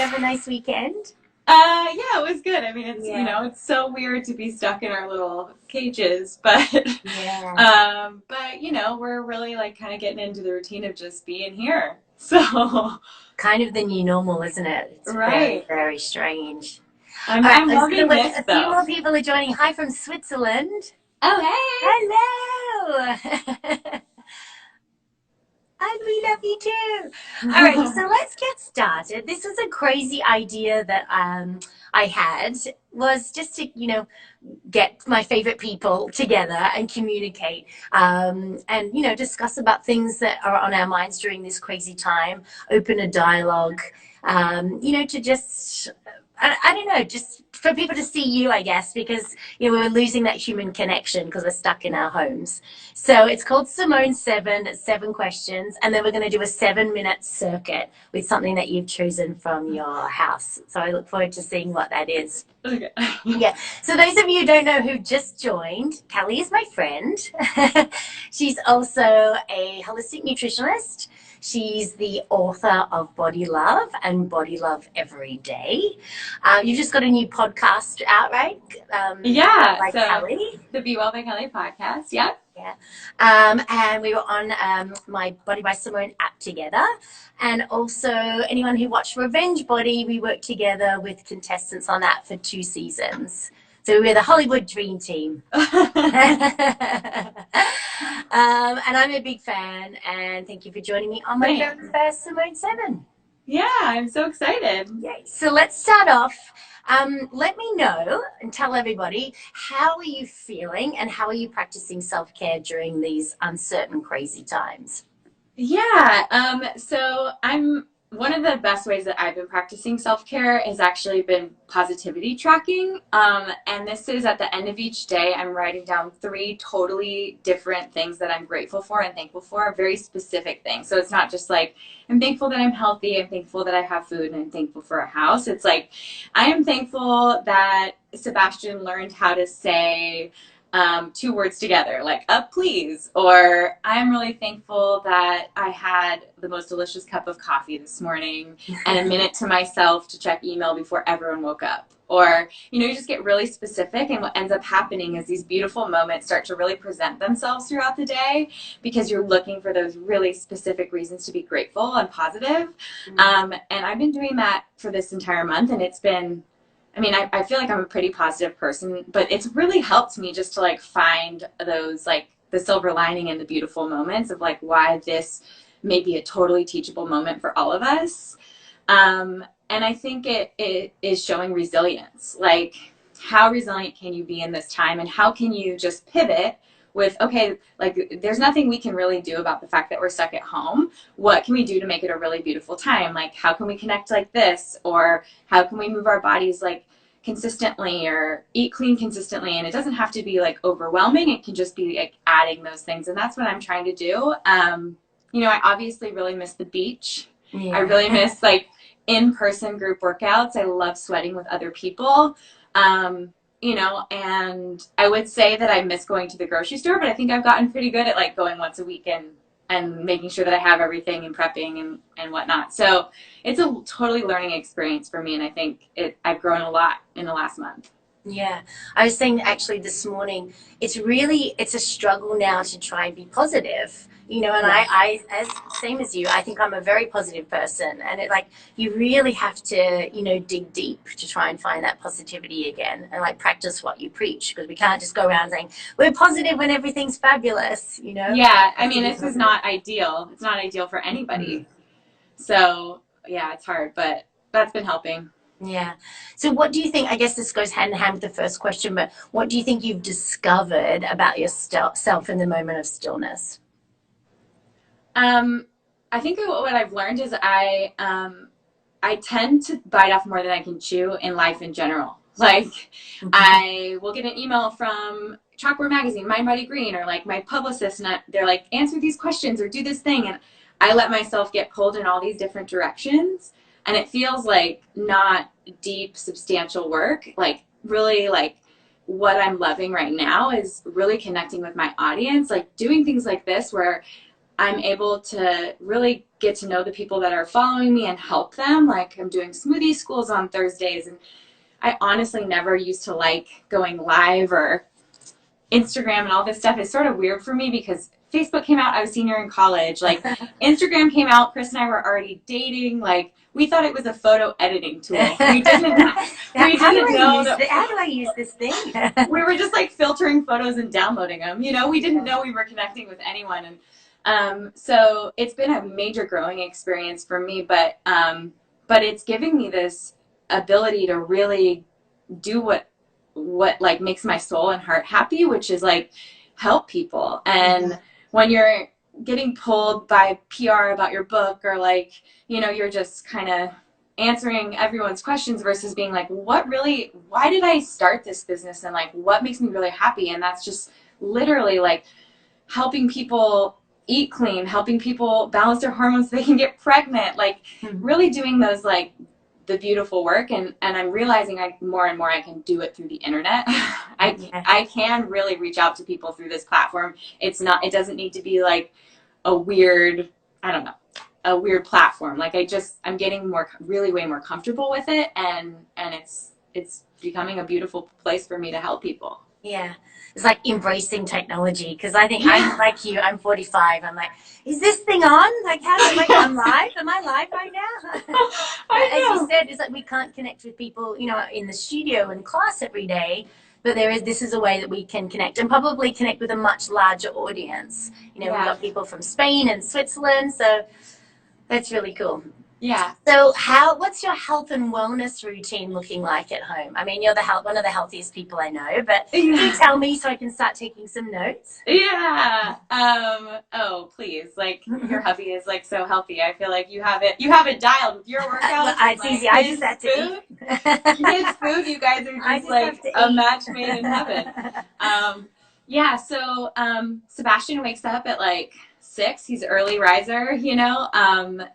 have a nice weekend? Yeah, it was good. I mean, it's so weird to be stuck in our little cages, but, Yeah. we're really like kind of getting into the routine of just being here. So, Kind of the new normal, isn't it? It's very, right. very strange. I'm, All right, I'm let's go loving with this a few though. more people are joining. Hi from Switzerland. Oh, hey. Hello. And we love you too. All right, so let's get started. This was a crazy idea that I had was just to, get my favorite people together and communicate and, discuss about things that are on our minds during this crazy time, open a dialogue, to just, I don't know, just for people to see you, I guess, because, we're losing that human connection because we're stuck in our homes. So it's called Simone 7, it's 7 questions, and then we're going to do a 7-minute circuit with something that you've chosen from your house. So I look forward to seeing what that is. Okay. Yeah. So those of you who don't know who just joined, Callie is my friend. She's also a holistic nutritionist. She's the author of Body Love and Body Love Every Day. You've just got a new podcast out, right? Yeah, Like so Callie. the Be Well by Kelly podcast. Yep. Yeah. And we were on my Body by Simone app together. And also, anyone who watched Revenge Body, we worked together with contestants on that for 2 seasons. So we're the Hollywood dream team. And I'm a big fan. And thank you for joining me on my very first Simone 7. Yeah, I'm so excited. Yay. So let's start off. Let me know and tell everybody, how are you feeling and how are you practicing self-care during these uncertain, crazy times? Yeah, so one of the best ways that I've been practicing self-care has actually been positivity tracking. And this is at the end of each day, I'm writing down 3 totally different things that I'm grateful for and thankful for, very specific things. So it's not just like, I'm thankful that I'm healthy, I'm thankful that I have food, and I'm thankful for a house. It's like, I am thankful that Sebastian learned how to say 2 words together, like up please, or I'm really thankful that I had the most delicious cup of coffee this morning and a minute to myself to check email before everyone woke up. Or, you just get really specific, and what ends up happening is these beautiful moments start to really present themselves throughout the day because you're looking for those really specific reasons to be grateful and positive. And I've been doing that for this entire month, and it's been, I feel like I'm a pretty positive person, but it's really helped me just to like find those, like the silver lining and the beautiful moments of like why this may be a totally teachable moment for all of us. And I think it is showing resilience. Like, how resilient can you be in this time, and how can you just pivot with, okay, like there's nothing we can really do about the fact that we're stuck at home. What can we do to make it a really beautiful time? Like, how can we connect like this? Or how can we move our bodies like consistently or eat clean consistently? And it doesn't have to be like overwhelming. It can just be like adding those things. And that's what I'm trying to do. I obviously really miss the beach. Yeah. I really miss like in-person group workouts. I love sweating with other people. And I would say that I miss going to the grocery store, but I think I've gotten pretty good at like going once a week and making sure that I have everything and prepping and whatnot. So it's a totally learning experience for me, and I think I've grown a lot in the last month. Yeah, I was saying actually this morning, it's a struggle now to try and be positive, and I as same as you, I think I'm a very positive person, and you really have to, dig deep to try and find that positivity again and like practice what you preach, because we can't just go around saying we're positive when everything's fabulous, Yeah, this is not ideal. It's not ideal for anybody. So yeah, it's hard, but that's been helping. Yeah. So what do you think, I guess this goes hand in hand with the first question, but what do you think you've discovered about yourself in the moment of stillness? I think what I've learned is I tend to bite off more than I can chew in life in general. Like, I will get an email from Chalkboard Magazine, Mind Body Green, or like my publicist, and they're like, answer these questions or do this thing. And I let myself get pulled in all these different directions. And it feels like not deep, substantial work. Like, really, like, what I'm loving right now is really connecting with my audience, like doing things like this where I'm able to really get to know the people that are following me and help them. Like I'm doing smoothie schools on Thursdays, and I honestly never used to like going live or Instagram and all this stuff. Is sort of weird for me because Facebook came out, I was a senior in college. Like Instagram came out, Chris and I were already dating. Like we thought it was a photo editing tool. We didn't know that. How do I use this thing? We were just like filtering photos and downloading them. You know, we didn't know we were connecting with anyone. And so it's been a major growing experience for me, but it's giving me this ability to really do what like makes my soul and heart happy, which is like help people. And when you're getting pulled by PR about your book, or like, you know, you're just kind of answering everyone's questions versus being like, why did I start this business, and like what makes me really happy? And that's just literally like helping people eat clean, helping people balance their hormones so they can get pregnant, like really doing those like the beautiful work. And I'm realizing more and more I can do it through the internet. I can really reach out to people through this platform. It doesn't need to be like a weird, I don't know, a weird platform. Like I'm getting really way more comfortable with it, and it's becoming a beautiful place for me to help people. Yeah. It's like embracing technology, because I think I'm like you, I'm 45. I'm like, is this thing on? Like, I'm live? Am I live right now? As you said, it's like we can't connect with people, you know, in the studio and class every day, but this is a way that we can connect, and probably connect with a much larger audience. You know, we've got people from Spain and Switzerland, so that's really cool. Yeah. So what's your health and wellness routine looking like at home? I mean, you're one of the healthiest people I know, but can you tell me so I can start taking some notes? Yeah. Oh, please. Like your hubby is like so healthy. I feel like you have it dialed with your workouts. It's easy. I just have to eat. His food, you guys are just like a match made in heaven. Yeah. So, Sebastian wakes up at like 6. He's an early riser, you know.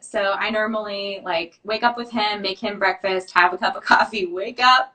So I normally like wake up with him, make him breakfast, have a cup of coffee, wake up.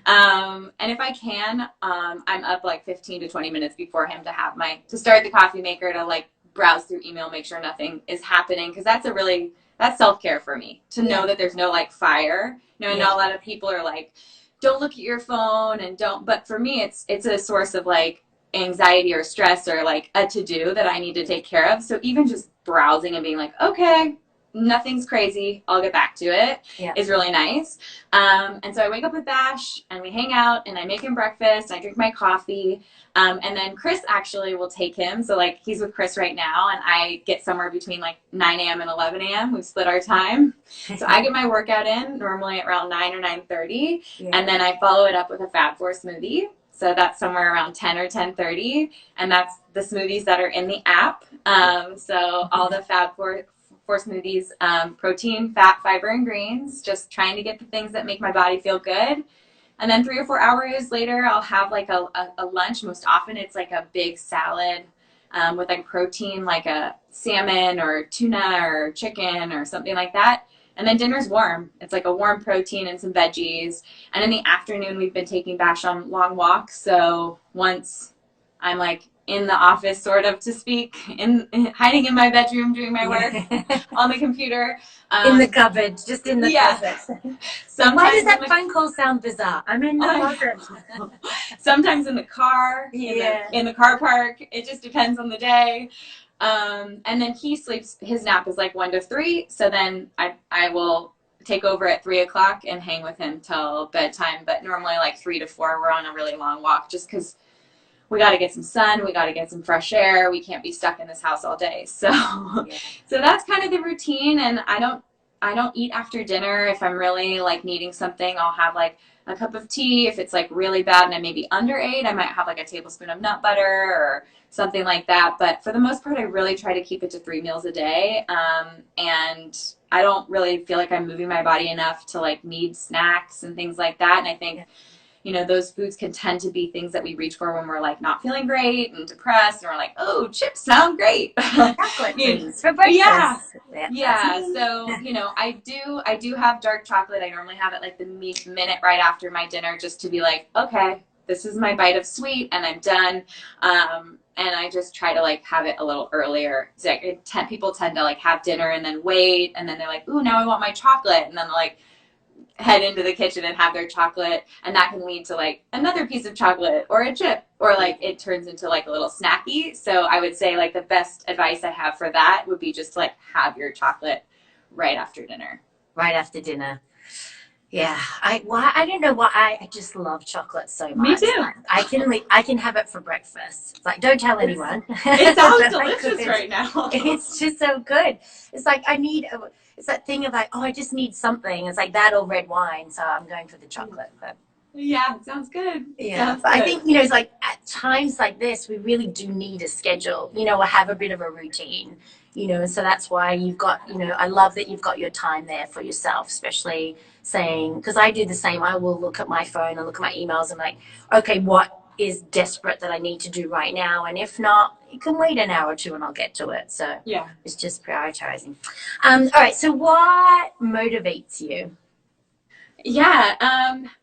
And if I can, I'm up like 15 to 20 minutes before him to start the coffee maker, to like browse through email, make sure nothing is happening. Cause that's self-care for me, to know that there's no like fire. You know, I know a lot of people are like, don't look at your phone but for me, it's a source of like anxiety or stress, or like a to-do that I need to take care of. So even just browsing and being like, okay, nothing's crazy, I'll get back to it, is really nice. And so I wake up with Bash, and we hang out, and I make him breakfast, I drink my coffee, and then Chris actually will take him. So like he's with Chris right now, and I get somewhere between like 9 a.m. and 11 a.m. We've split our time. So I get my workout in normally at around 9 or 9:30, and then I follow it up with a Fab 4 smoothie. So that's somewhere around 10 or 10:30, and that's the smoothies that are in the app. So all the Fab 4 smoothies, protein, fat, fiber, and greens, just trying to get the things that make my body feel good. And then 3 or 4 hours later, I'll have like a lunch. Most often it's like a big salad with like protein, like a salmon or tuna or chicken or something like that. And then dinner's warm. It's like a warm protein and some veggies. And in the afternoon, we've been taking Bash on long walks. So once I'm like in the office, sort of to speak, hiding in my bedroom doing my work on the computer. In the cupboard, just in the closet. Why does that phone call sound bizarre? I'm in the closet. Sometimes in the car, in the car park. It just depends on the day. And then he sleeps, his nap is like 1 to 3. So then I will take over at 3 o'clock and hang with him till bedtime. But normally like 3 to 4, we're on a really long walk, just because we got to get some sun. We got to get some fresh air. We can't be stuck in this house all day. So, so that's kind of the routine. And I don't eat after dinner. If I'm really like needing something, I'll have like a cup of tea. If it's like really bad and I maybe underate, I might have like a tablespoon of nut butter or something like that. But for the most part, I really try to keep it to 3 meals a day. And I don't really feel like I'm moving my body enough to like need snacks and things like that. And I think, you know, those foods can tend to be things that we reach for when we're like not feeling great and depressed, and we're like, oh, chips sound great. Chocolate things for breakfast. Yeah. So, you know, I do have dark chocolate. I normally have it like the minute right after my dinner, just to be like, okay, this is my bite of sweet and I'm done. and I just try to like have it a little earlier. So like, people tend to like have dinner and then wait, and then they're like, ooh, now I want my chocolate, and then like head into the kitchen and have their chocolate, and that can lead to like another piece of chocolate or a chip, or like it turns into like a little snacky. So I would say like the best advice I have for that would be just to like have your chocolate right after dinner. Right after dinner. Yeah, I don't know why I just love chocolate so Me much. too. I can have it for breakfast. It's like, don't tell It's, anyone. it sounds But I delicious could. right now. It's just so good. It's like it's that thing of like, oh, I just need something. It's like that or red wine, so I'm going for the chocolate. But Yeah, sounds good. yeah, Sounds but I good. think, it's like at times like this, we really do need a schedule, or have a bit of a routine, and so that's why you've got, I love that you've got your time there for yourself, especially saying, because I do the same. I will look at my phone and look at my emails and like, okay, what is desperate that I need to do right now? And if not, you can wait an hour or two and I'll get to it. So Yeah. it's just prioritizing. All right. So what motivates you? Yeah,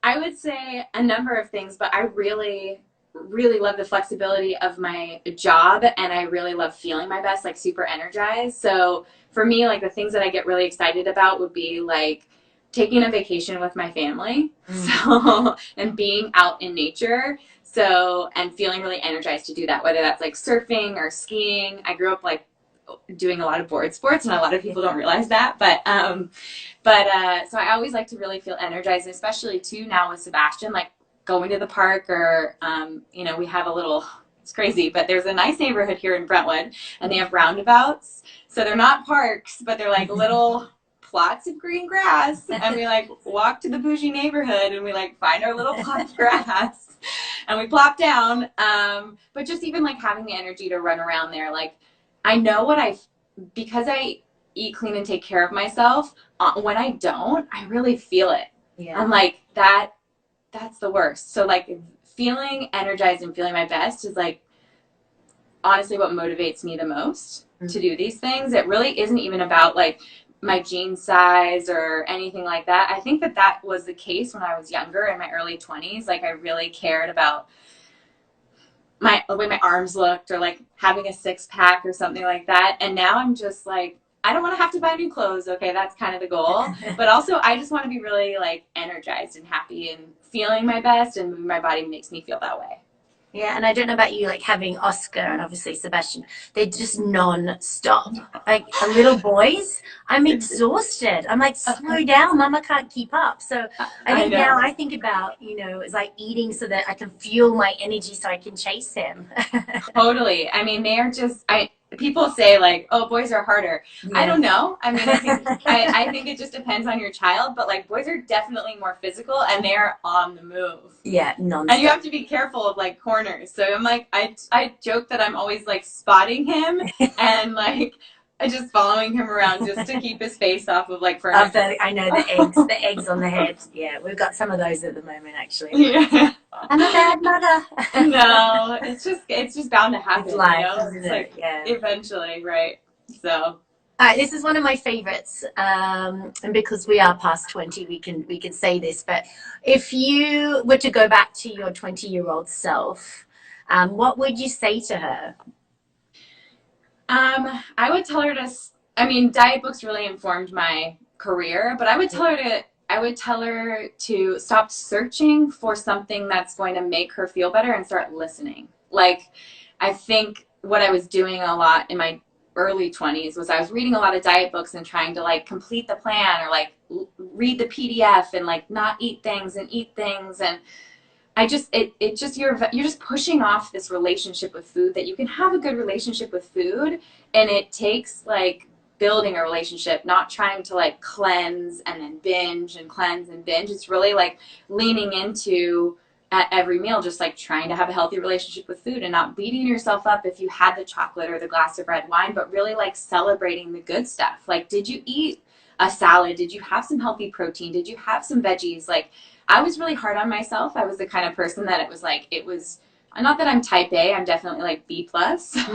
I would say a number of things, but I really, really love the flexibility of my job, and I really love feeling my best, like super energized. So for me, like the things that I get really excited about would be like taking a vacation with my family, so and being out in nature. So and feeling really energized to do that, whether that's like surfing or skiing. I grew up like doing a lot of board sports, and a lot of people don't realize that, but so I always like to really feel energized, and especially too now with Sebastian, like going to the park or, we have a little, it's crazy, but there's a nice neighborhood here in Brentwood, and they have roundabouts. So they're not parks, but they're like little plots of green grass. And we like walk to the bougie neighborhood and we like find our little plot of grass and we plop down. But just even like having the energy to run around there, like I know because I eat clean and take care of myself, when I don't, I really feel it. Yeah. I'm like, that's the worst. So like feeling energized and feeling my best is like honestly what motivates me the most to do these things. It really isn't even about like my jean size or anything like that. I think that was the case when I was younger in my early 20s. Like I really cared about the way my arms looked, or like having a six-pack or something like that. And now I'm just like, I don't want to have to buy new clothes. Okay, that's kind of the goal. But also I just want to be really like energized and happy and feeling my best, and moving my body makes me feel that way. Yeah, and I don't know about you, like having Oscar and obviously Sebastian, they're just non-stop. Like little boys, I'm exhausted. I'm like, slow down, mama can't keep up. So I I think now know. I think about, it's like eating so that I can fuel my energy so I can chase him. Totally. I mean, they are just people say like, oh, boys are harder. I Yeah. don't know. I mean, I think it just depends on your child, but like boys are definitely more physical and they are on the move. Yeah, And you non-stop. have to be careful of like corners. So I'm like, I joke that I'm always like spotting him and like just following him around just to keep his face off of like furniture. I know the eggs on the head. Yeah, we've got some of those at the moment actually. Yeah. I'm a bad mother. No, it's just bound to happen. It's life, It's isn't it? like Yeah. eventually, right? So All right, this is one of my favorites, and because we are past 20, we can say this. But if you were to go back to your 20-year-old self, what would you say to her? I would tell her I mean, diet books really informed my career, but I would tell her to stop searching for something that's going to make her feel better and start listening. Like, I think what I was doing a lot in my early 20s was I was reading a lot of diet books and trying to like complete the plan, or like read the PDF and like not eat things and eat things. And it just you're just pushing off this relationship with food, that you can have a good relationship with food, and it takes like building a relationship, not trying to like cleanse and then binge and cleanse and binge. It's really like leaning into at every meal, just like trying to have a healthy relationship with food and not beating yourself up if you had the chocolate or the glass of red wine, but really like celebrating the good stuff. Like, did you eat a salad? Did you have some healthy protein? Did you have some veggies? Like, I was really hard on myself. I was the kind of person that it was not that I'm type A, I'm definitely like B plus, but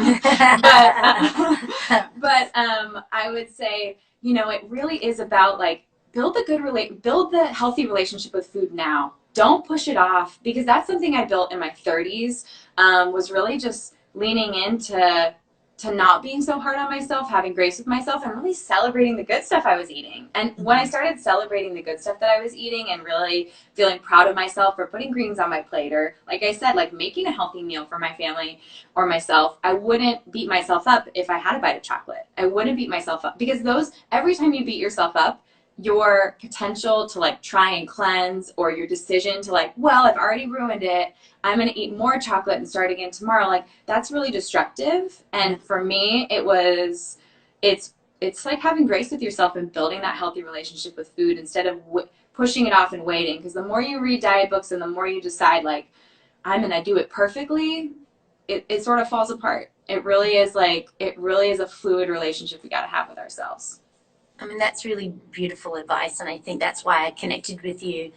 I would say, it really is about like build the healthy relationship with food now. Don't push it off, because that's something I built in my 30s. Was really just leaning into to not being so hard on myself, having grace with myself, and really celebrating the good stuff I was eating. And when I started celebrating the good stuff that I was eating and really feeling proud of myself for putting greens on my plate, or like I said, like making a healthy meal for my family or myself, I wouldn't beat myself up if I had a bite of chocolate. I wouldn't beat myself up, because those, every time you beat yourself up, your potential to like try and cleanse, or your decision to like, well, I've already ruined it, I'm going to eat more chocolate and start again tomorrow, like that's really destructive. And for me, it's like having grace with yourself and building that healthy relationship with food instead of pushing it off and waiting. Because the more you read diet books and the more you decide like, I'm going to do it perfectly, it sort of falls apart. It really is a fluid relationship we got to have with ourselves. I mean, that's really beautiful advice. And I think that's why I connected with you,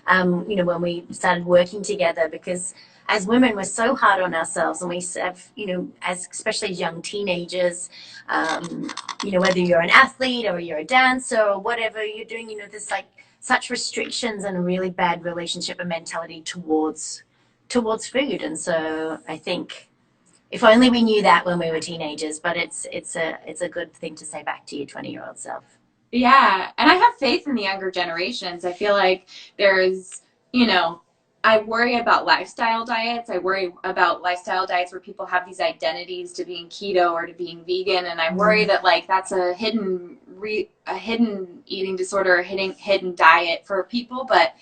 when we started working together, because as women, we're so hard on ourselves, and we have, as especially as young teenagers, whether you're an athlete or you're a dancer or whatever you're doing, there's like such restrictions and a really bad relationship and mentality towards food. And so I think if only we knew that when we were teenagers, but it's a good thing to say back to your 20-year-old self. Yeah, and I have faith in the younger generations. I feel like there's, you know, I worry about lifestyle diets. I worry about lifestyle diets where people have these identities to being keto or to being vegan, and I worry that like that's a hidden eating disorder, a hidden diet for people. But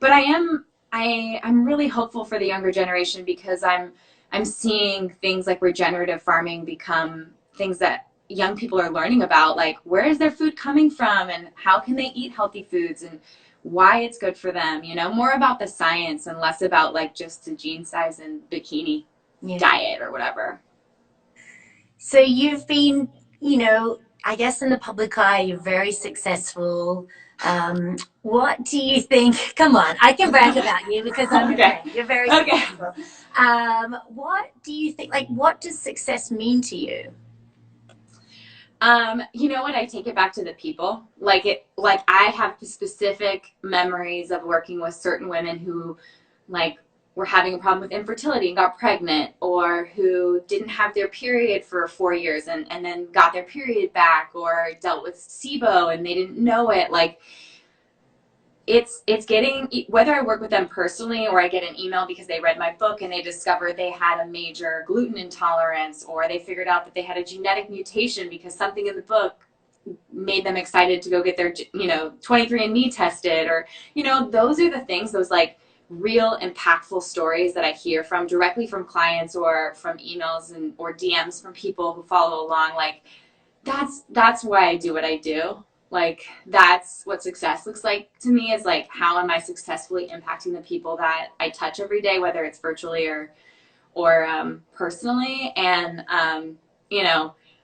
I'm really hopeful for the younger generation, because I'm seeing things like regenerative farming become things that young people are learning about, like where is their food coming from and how can they eat healthy foods and why it's good for them, more about the science and less about like just the jean size and bikini Yeah. diet or whatever. So you've been, I guess in the public eye, you're very successful. What do you think? Come on, I can brag about you because I'm your Okay. friend. You're very Okay. successful. What do you think? Like, what does success mean to you? You know what? I take it back to the people. Like I have specific memories of working with certain women who, like, were having a problem with infertility and got pregnant, or who didn't have their period for 4 years and then got their period back, or dealt with SIBO and they didn't know it. Like, it's getting, whether I work with them personally or I get an email because they read my book and they discovered they had a major gluten intolerance, or they figured out that they had a genetic mutation because something in the book made them excited to go get their 23andMe tested, or those are the things, those like real impactful stories that I hear from directly from clients or from emails and or DMs from people who follow along. Like, that's why I do what I do. Like, that's what success looks like to me, is like, how am I successfully impacting the people that I touch every day, whether it's virtually or personally. And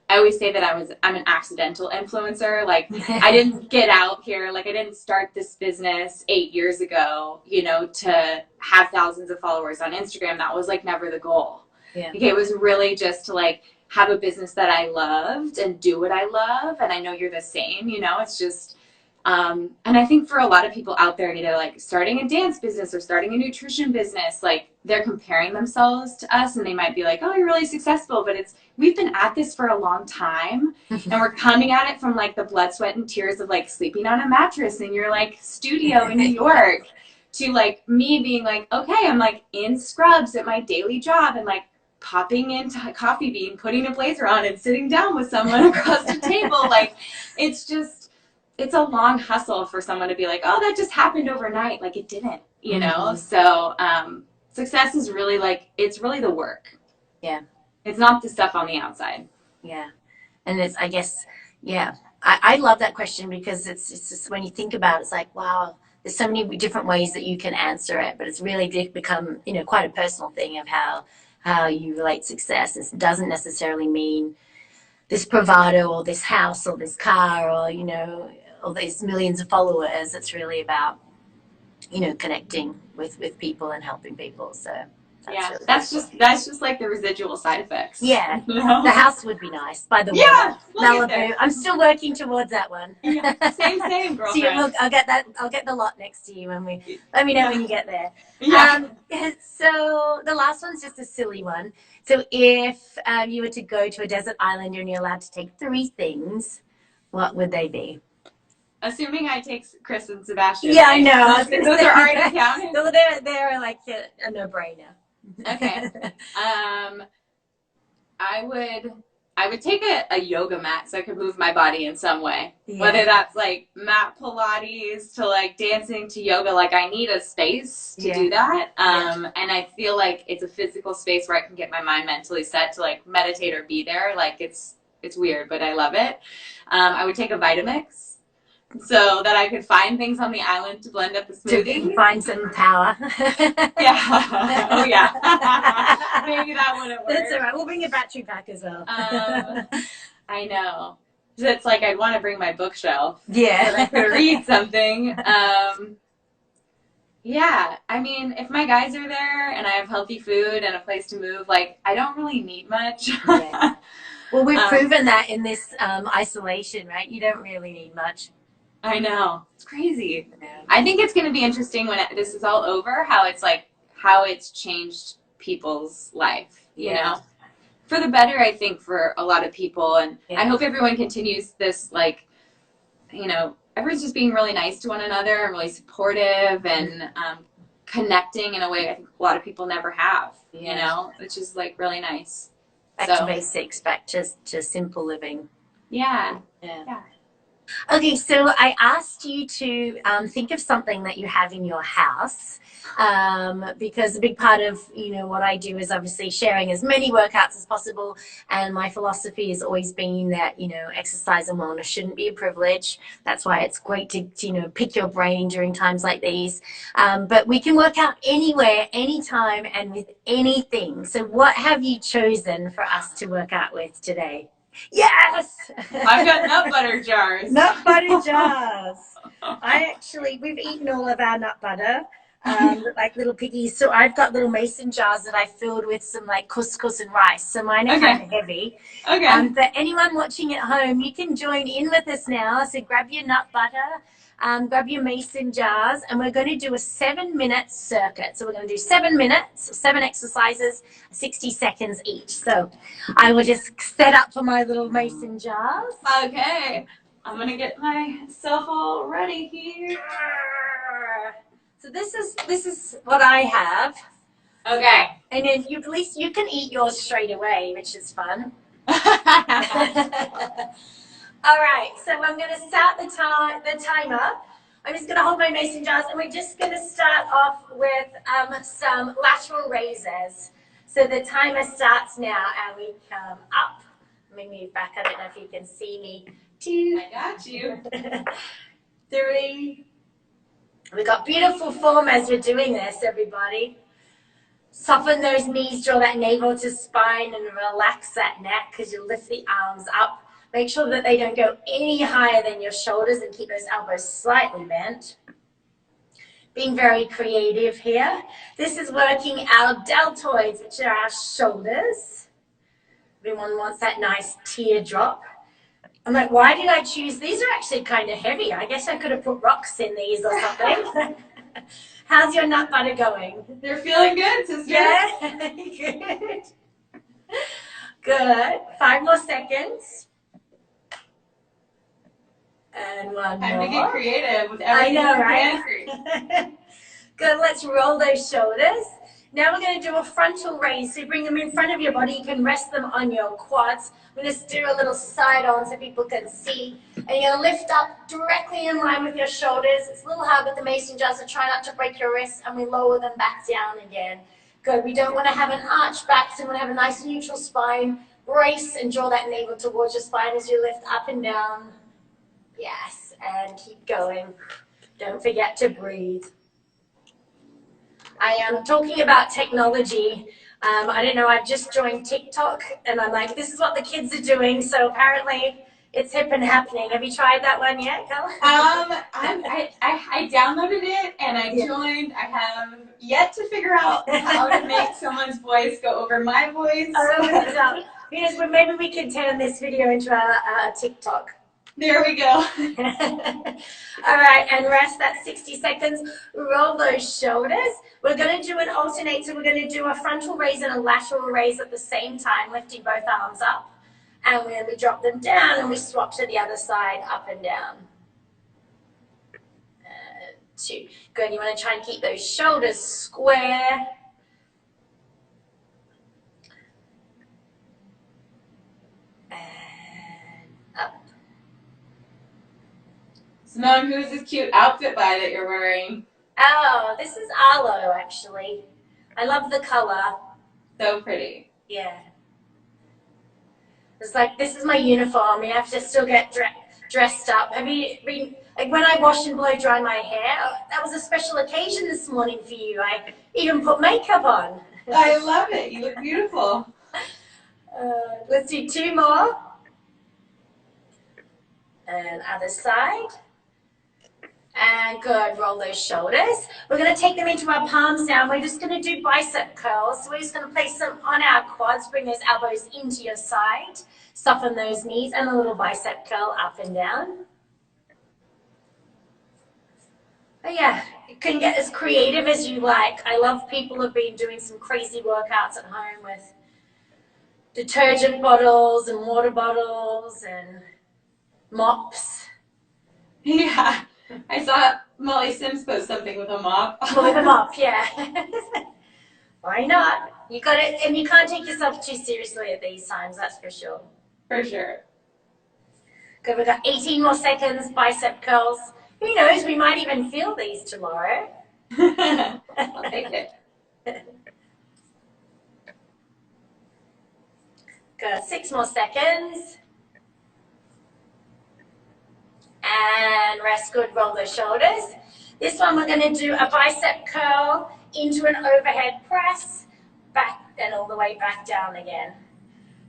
I always say that I'm an accidental influencer. Like, I didn't get out here, like I didn't start this business 8 years ago, to have thousands of followers on Instagram. That was like never the goal. Yeah. Okay, it was really just to like have a business that I loved and do what I love. And I know you're the same, it's just, and I think for a lot of people out there, either like starting a dance business or starting a nutrition business, like they're comparing themselves to us, and they might be like, oh, you're really successful, but we've been at this for a long time, and we're coming at it from like the blood, sweat, and tears of like sleeping on a mattress in your like studio in New York, to like me being like, okay, I'm like in scrubs at my daily job and like popping into Coffee Bean, putting a blazer on and sitting down with someone across the table. Like, it's a long hustle for someone to be like, oh, that just happened overnight. Like, it didn't, So success is really like, it's really the work. Yeah. It's not the stuff on the outside. Yeah. And it's, I guess, yeah. I love that question, because it's just, when you think about it, it's like, wow, there's so many different ways that you can answer it, but it's really become, quite a personal thing of how you relate success. It doesn't necessarily mean this bravado or this house or this car or, or these millions of followers. It's really about, connecting with people and helping people. So Yeah, really that's cool. just like the residual side effects. Yeah, You know? the house would be nice by the Yeah, water. we'll get there. Malibu. I'm still working towards that one. Yeah, same, So girlfriend. I'll get that. I'll get the lot next to you when we. Let me know Yeah, when you get there. yeah. So the last one's just a silly one. So if you were to go to a desert island and you're allowed to take 3 things, what would they be? Assuming I take Chris and Sebastian. Yeah, I Right? know. I was Those are already counted. So they're like a no-brainer. Okay. I would take a yoga mat so I could move my body in some way. Yeah. Whether that's like mat Pilates to like dancing to yoga, like I need a space to do that. And I feel like it's a physical space where I can get my mind mentally set to like meditate or be there. Like it's weird, but I love it. I would take a Vitamix so that I could find things on the island to blend up the smoothie. To find some power. Yeah. Oh yeah. Maybe that wouldn't work. That's all right. We'll bring a battery pack as well. I know. It's like I'd want to bring my bookshelf. Yeah. So I could read something. Yeah. I mean, if my guys are there and I have healthy food and a place to move, like I don't really need much. Yeah. Well, we've proven that in this isolation, right? You don't really need much. I know. It's crazy. Yeah. I think it's going to be interesting when this is all over, how it's changed people's life, you know? For the better, I think, for a lot of people. And I hope everyone continues this, like, you know, everyone's just being really nice to one another and really supportive and connecting in a way I think a lot of people never have, you know, which is, like, really nice. Back to basics, back to simple living. Yeah. Okay, so I asked you to think of something that you have in your house, because a big part of, you know, what I do is obviously sharing as many workouts as possible, and my philosophy has always been that, you know, exercise and wellness shouldn't be a privilege. That's why it's great to you know, pick your brain during times like these, but we can work out anywhere, anytime, and with anything. So what have you chosen for us to work out with today? Yes! I've got nut butter jars. Nut butter jars. We've eaten all of our nut butter, like little piggies. So I've got little mason jars that I filled with some like couscous and rice. So mine are kind of heavy. Okay. But anyone watching at home, you can join in with us now. So grab your nut butter. Grab your mason jars, and we're going to do a 7-minute circuit. So we're going to do 7 minutes, 7 exercises, 60 seconds each. So I will just set up for my little mason jars. Okay. I'm going to get myself all ready here. So this is what I have. Okay. And then at least you can eat yours straight away, which is fun. All right, so I'm going to start the timer. I'm just going to hold my mason jars, and we're just going to start off with some lateral raises. So the timer starts now, and we come up. Let me move back. I don't know if you can see me. 2. I got you. 3. We've got beautiful form as we're doing this, everybody. Soften those knees, draw that navel to spine, and relax that neck as you lift the arms up. Make sure that they don't go any higher than your shoulders, and keep those elbows slightly bent. Being very creative here. This is working our deltoids, which are our shoulders. Everyone wants that nice teardrop. I'm like, why did I choose? These are actually kind of heavy. I guess I could have put rocks in these or something. How's your nut butter going? They're feeling good, sister. Yeah, good. Good. 5 more seconds. And 1 more. Time to get creative with everything. I know, right? Good. Let's roll those shoulders. Now we're going to do a frontal raise. So you bring them in front of your body. You can rest them on your quads. We're going to do a little side on so people can see. And you're going to lift up directly in line with your shoulders. It's a little hard with the mason jars, so try not to break your wrists. And we lower them back down again. Good. We don't want to have an arch back, so we want to have a nice neutral spine. Brace and draw that navel towards your spine as you lift up and down. Yes, and keep going. Don't forget to breathe. I am talking about technology. I don't know, I've just joined TikTok, and I'm like, this is what the kids are doing, so apparently it's hip and happening. Have you tried that one yet, Carla? I downloaded it, and and I joined. I have yet to figure out how to make someone's voice go over my voice. Because maybe we can turn this video into a TikTok. There we go. All right, and rest that 60 seconds. Roll those shoulders. We're going to do an alternate, so we're going to do a frontal raise and a lateral raise at the same time, lifting both arms up. And then we drop them down and we swap to the other side, up and down. 2. Good, you want to try and keep those shoulders square. And up. Simone, who is this cute outfit by that you're wearing? Oh, this is Arlo, actually. I love the color. So pretty. Yeah. It's like, this is my uniform. You have to still get dressed up. Have you been, like when I wash and blow dry my hair, that was a special occasion this morning for you. I even put makeup on. I love it. You look beautiful. Let's do 2 more. And other side. And good, roll those shoulders. We're going to take them into our palms now. We're just going to do bicep curls. So we're just going to place them on our quads, bring those elbows into your side, soften those knees, and a little bicep curl up and down. But yeah, you can get as creative as you like. I love people who've been doing some crazy workouts at home with detergent bottles and water bottles and mops. Yeah. I saw Molly Sims post something with a mop. With a mop, yeah. Why not? You got it, and you can't take yourself too seriously at these times, that's for sure. For sure. Good, we've got 18 more seconds, bicep curls. Who knows, we might even feel these tomorrow. I'll take it. Good, 6 more seconds. And rest good, roll the shoulders. This one we're going to do a bicep curl into an overhead press, back and all the way back down again.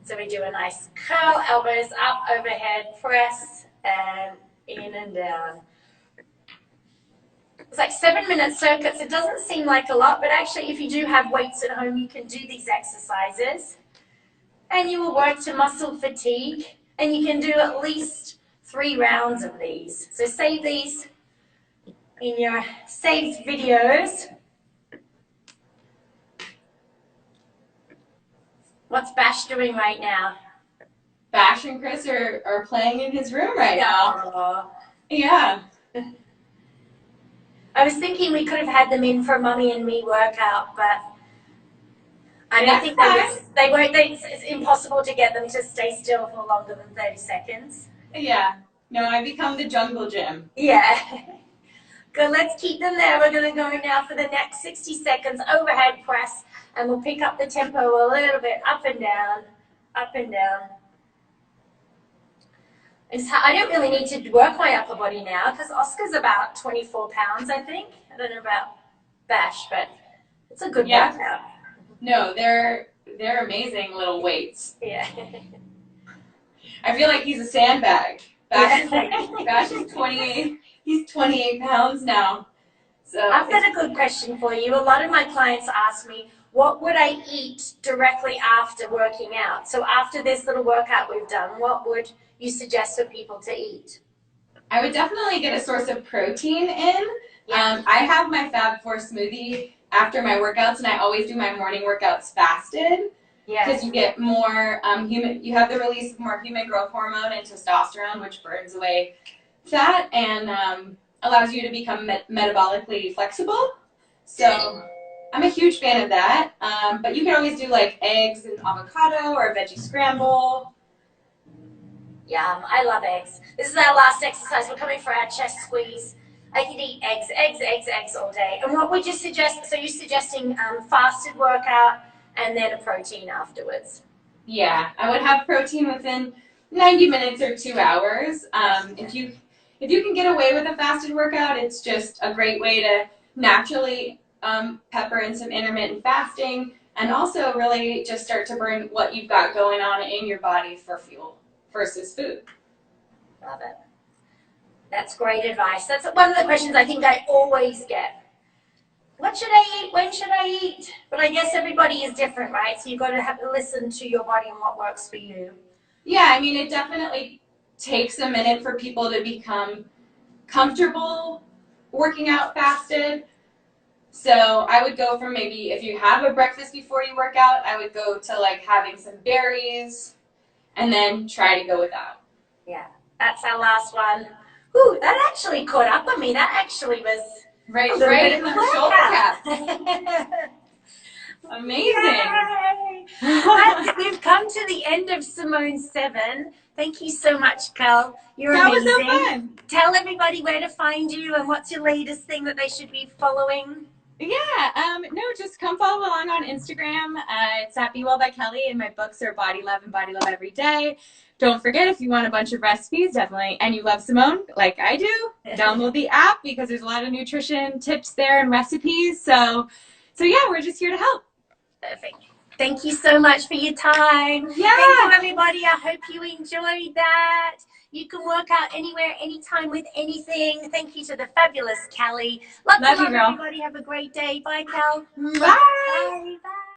So we do a nice curl, elbows up, overhead press, and in and down. It's like 7-minute circuits. It doesn't seem like a lot, but actually if you do have weights at home, you can do these exercises. And you will work to muscle fatigue, and you can do at least 3 rounds of these. So save these in your saved videos. What's Bash doing right now? Bash and Chris are playing in his room right now. Aww. Yeah. I was thinking we could have had them in for a Mummy and Me workout, but I don't think they won't. It's impossible to get them to stay still for longer than 30 seconds. Yeah. No, I become the jungle gym. Yeah. Good, let's keep them there. We're going to go now for the next 60 seconds, overhead press, and we'll pick up the tempo a little bit, up and down, up and down. I don't really need to work my upper body now because Oscar's about 24 pounds, I think. I don't know about Bash, but it's a good workout. No, they're amazing little weights. Yeah. I feel like he's a sandbag. Bash is 28. He's 28 pounds now. So I've got a good question for you. A lot of my clients ask me, what would I eat directly after working out? So after this little workout we've done, what would you suggest for people to eat? I would definitely get a source of protein in. Yeah. I have my Fab4 smoothie after my workouts, and I always do my morning workouts fasted. Because you get more you have the release of more human growth hormone and testosterone, which burns away fat and allows you to become metabolically flexible. So I'm a huge fan of that. But you can always do like eggs and avocado or a veggie scramble. Yum, I love eggs. This is our last exercise. We're coming for our chest squeeze. I could eat eggs all day. And what would you suggest? So you're suggesting fasted workout and then a protein afterwards? Yeah, I would have protein within 90 minutes or 2 hours. If you can get away with a fasted workout, it's just a great way to naturally pepper in some intermittent fasting and also really just start to burn what you've got going on in your body for fuel versus food. Love it. That's great advice. That's one of the questions I think I always get. what should I eat? When should I eat? But I guess everybody is different, right? So you've got to have to listen to your body and what works for you. Yeah, I mean, it definitely takes a minute for people to become comfortable working out fasted. So I would go from maybe if you have a breakfast before you work out, I would go to like having some berries and then try to go without. Yeah, that's our last one. Ooh, that actually caught up on me. That actually was Right, a little right bit in of a the shoulder workout. cap. Amazing. Yay! We've come to the end of Simone 7. Thank you so much, Cal. You're That was so amazing. fun. Tell everybody where to find you and what's your latest thing that they should be following. Yeah, no, just come follow along on Instagram. It's at Be Well by Kelly, and my books are Body Love and Body Love Every Day. Don't forget, if you want a bunch of recipes, definitely, and you love Simone, like I do, download the app because there's a lot of nutrition tips there and recipes. So yeah, we're just here to help. Perfect. Thank you so much for your time. Yeah. Thank you, everybody. I hope you enjoyed that. You can work out anywhere, anytime with anything. Thank you to the fabulous Callie. Love Love you, love, girl. everybody. Have a great day. Bye, Cal. Bye. Bye. Bye.